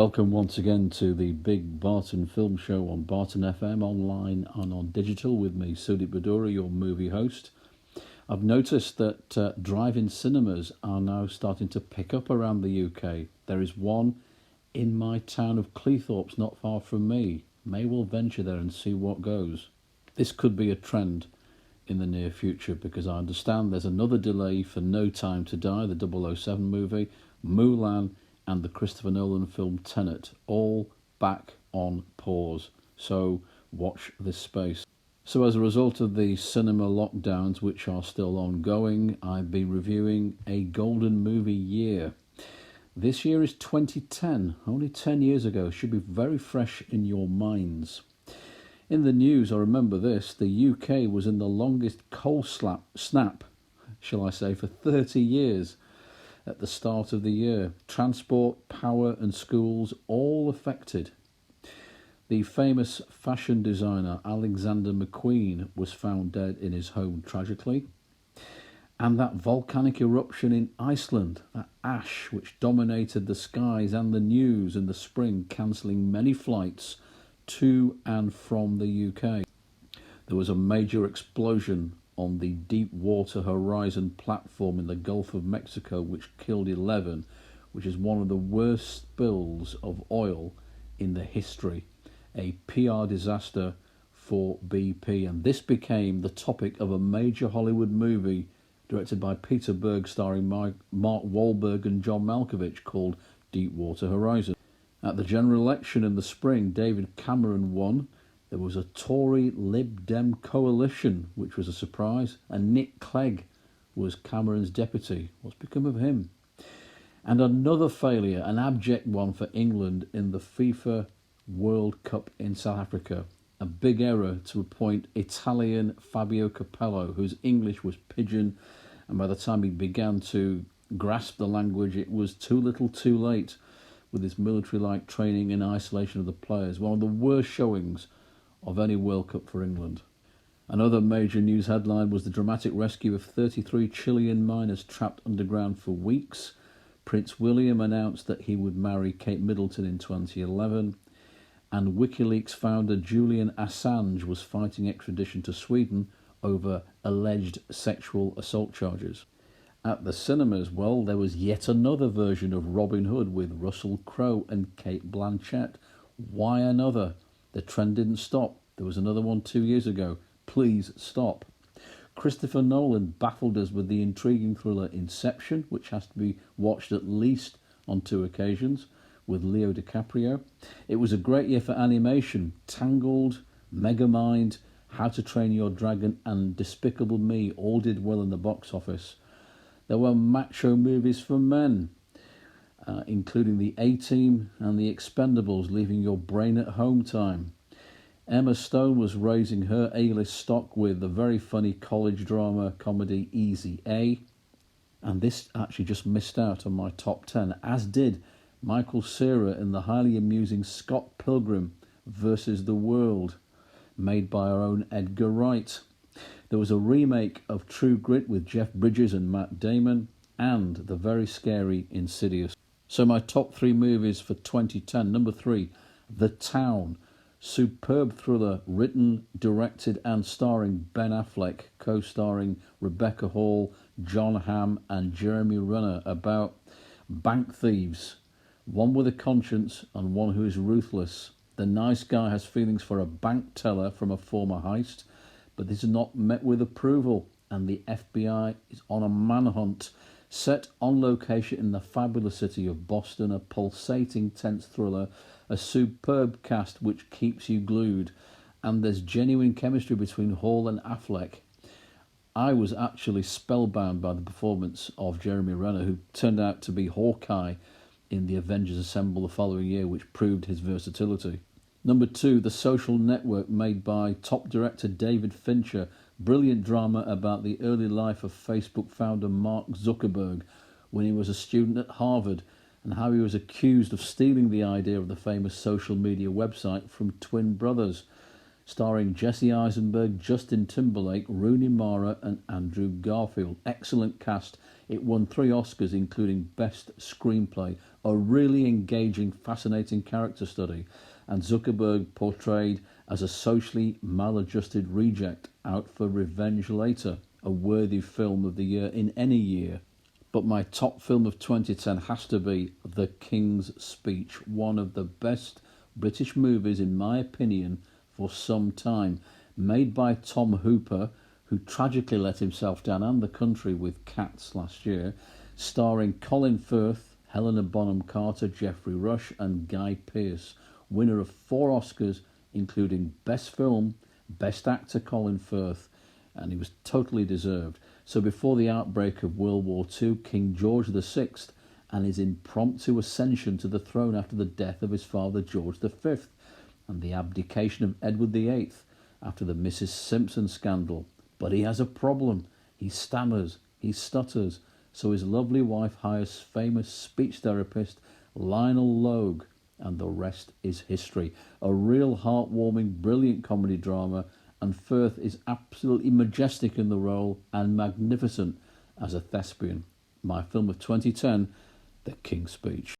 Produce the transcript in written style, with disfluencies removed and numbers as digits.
Welcome once again to the Big Barton Film Show on Barton FM, online and on digital, with me, Sudip Bhaduri, your movie host. I've noticed that drive-in cinemas are now starting to pick up around the UK. There is one in my town of Cleethorpes, not far from me. May well venture there and see what goes. This could be a trend in the near future, because I understand there's another delay for No Time to Die, the 007 movie, Mulan, and the Christopher Nolan film Tenet, all back on pause. So watch this space. So as a result of the cinema lockdowns, which are still ongoing, I've been reviewing a golden movie year. This year is 2010, only 10 years ago. Should be very fresh in your minds. In the news, I remember this: the UK was in the longest cold snap, shall I say, for 30 years. At the start of the year, transport, power and schools all affected. The famous fashion designer Alexander McQueen was found dead in his home tragically. And that volcanic eruption in Iceland, that ash which dominated the skies and the news in the spring, cancelling many flights to and from the UK. There was a major explosion on the Deepwater Horizon platform in the Gulf of Mexico, which killed 11, which is one of the worst spills of oil in the history. A PR disaster for BP, and this became the topic of a major Hollywood movie directed by Peter Berg, starring Mark Wahlberg and John Malkovich, called Deepwater Horizon. At the general election in the spring, David Cameron won. There was a Tory Lib Dem coalition, which was a surprise, and Nick Clegg was Cameron's deputy. What's become of him? And another failure, an abject one for England in the FIFA World Cup in South Africa. A big error to appoint Italian Fabio Capello, whose English was pidgin, and by the time he began to grasp the language, it was too little too late, with his military-like training and isolation of the players. One of the worst showings of any World Cup for England. Another major news headline was the dramatic rescue of 33 Chilean miners trapped underground for weeks. Prince William announced that he would marry Kate Middleton in 2011. And WikiLeaks founder Julian Assange was fighting extradition to Sweden over alleged sexual assault charges. At the cinemas, well, there was yet another version of Robin Hood with Russell Crowe and Cate Blanchett. Why another? The trend didn't stop. There was another one 2 years ago. Please stop. Christopher Nolan baffled us with the intriguing thriller Inception, which has to be watched at least on 2 occasions, with Leo DiCaprio. It was a great year for animation. Tangled, Megamind, How to Train Your Dragon and Despicable Me all did well in the box office. There were macho movies for men, including The A-Team and The Expendables, leaving your brain at home time. Emma Stone was raising her A-list stock with the very funny college drama comedy Easy A. And this actually just missed out on my top 10, as did Michael Cera in the highly amusing Scott Pilgrim versus the World, made by our own Edgar Wright. There was a remake of True Grit with Jeff Bridges and Matt Damon, and the very scary Insidious. So my top 3 movies for 2010. Number 3, The Town. Superb thriller, written, directed and starring Ben Affleck, co-starring Rebecca Hall, John Hamm and Jeremy Renner, about bank thieves. One with a conscience and one who is ruthless. The nice guy has feelings for a bank teller from a former heist, but this is not met with approval, and the FBI is on a manhunt. Set on location in the fabulous city of Boston, a pulsating, tense thriller, a superb cast which keeps you glued, and there's genuine chemistry between Hall and Affleck. I was actually spellbound by the performance of Jeremy Renner, who turned out to be Hawkeye in the Avengers Assemble the following year, which proved his versatility. Number 2, The Social Network, made by top director David Fincher. Brilliant drama about the early life of Facebook founder Mark Zuckerberg when he was a student at Harvard, and how he was accused of stealing the idea of the famous social media website from twin brothers. starring Jesse Eisenberg, Justin Timberlake, Rooney Mara and Andrew Garfield. Excellent cast. It won 3 Oscars, including Best Screenplay, a really engaging, fascinating character study, and Zuckerberg portrayed as a socially maladjusted reject out for revenge later, a worthy film of the year in any year. But my top film of 2010 has to be The King's Speech, one of the best British movies, in my opinion, for some time. Made by Tom Hooper, who tragically let himself down and the country with Cats last year, starring Colin Firth, Helena Bonham Carter, Geoffrey Rush and Guy Pearce. Winner of 4 Oscars, including Best Film, Best Actor Colin Firth, and he was totally deserved. So before the outbreak of World War II, King George VI and his impromptu ascension to the throne after the death of his father George V, and the abdication of Edward VIII after the Mrs. Simpson scandal. But he has a problem. He stammers, he stutters, so his lovely wife hires famous speech therapist Lionel Logue, and the rest is history. A real heartwarming, brilliant comedy drama, and Firth is absolutely majestic in the role and magnificent as a thespian. My film of 2010, The King's Speech.